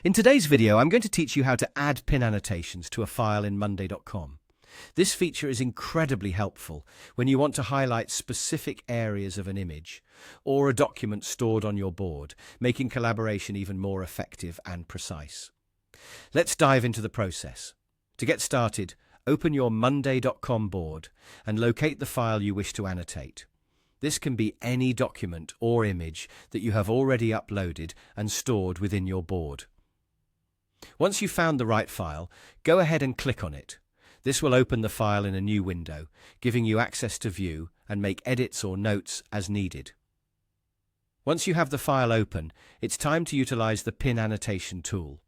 In today's video, I'm going to teach you how to add pin annotations to a file in Monday.com. This feature is incredibly helpful when you want to highlight specific areas of an image or a document stored on your board, making collaboration even more effective and precise. Let's dive into the process. To get started, open your Monday.com board and locate the file you wish to annotate. This can be any document or image that you have already uploaded and stored within your board. Once you've found the right file, go ahead and click on it. This will open the file in a new window, giving you access to view and make edits or notes as needed. Once you have the file open, it's time to utilize the Pin Annotation tool.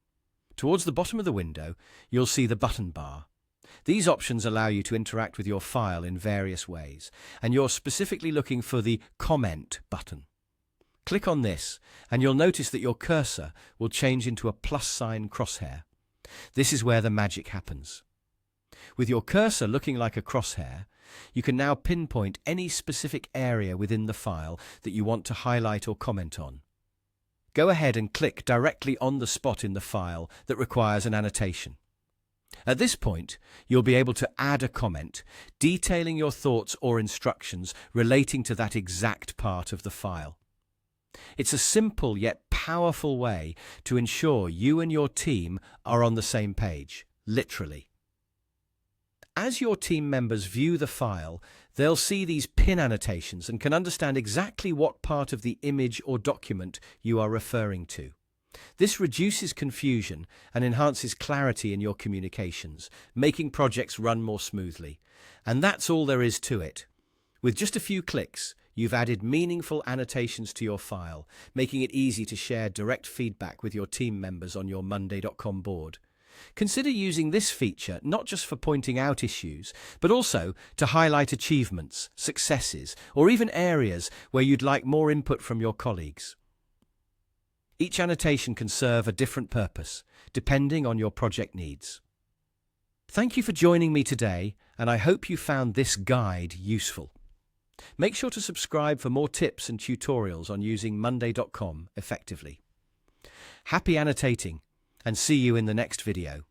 Towards the bottom of the window, you'll see the button bar. These options allow you to interact with your file in various ways, and you're specifically looking for the Comment button. Click on this, and you'll notice that your cursor will change into a plus sign crosshair. This is where the magic happens. With your cursor looking like a crosshair, you can now pinpoint any specific area within the file that you want to highlight or comment on. Go ahead and click directly on the spot in the file that requires an annotation. At this point, you'll be able to add a comment detailing your thoughts or instructions relating to that exact part of the file. It's a simple yet powerful way to ensure you and your team are on the same page, literally. As your team members view the file, they'll see these pin annotations and can understand exactly what part of the image or document you are referring to. This reduces confusion and enhances clarity in your communications, making projects run more smoothly. And that's all there is to it. With just a few clicks, you've added meaningful annotations to your file, making it easy to share direct feedback with your team members on your Monday.com board. Consider using this feature not just for pointing out issues, but also to highlight achievements, successes, or even areas where you'd like more input from your colleagues. Each annotation can serve a different purpose, depending on your project needs. Thank you for joining me today, and I hope you found this guide useful. Make sure to subscribe for more tips and tutorials on using Monday.com effectively. Happy annotating, and see you in the next video.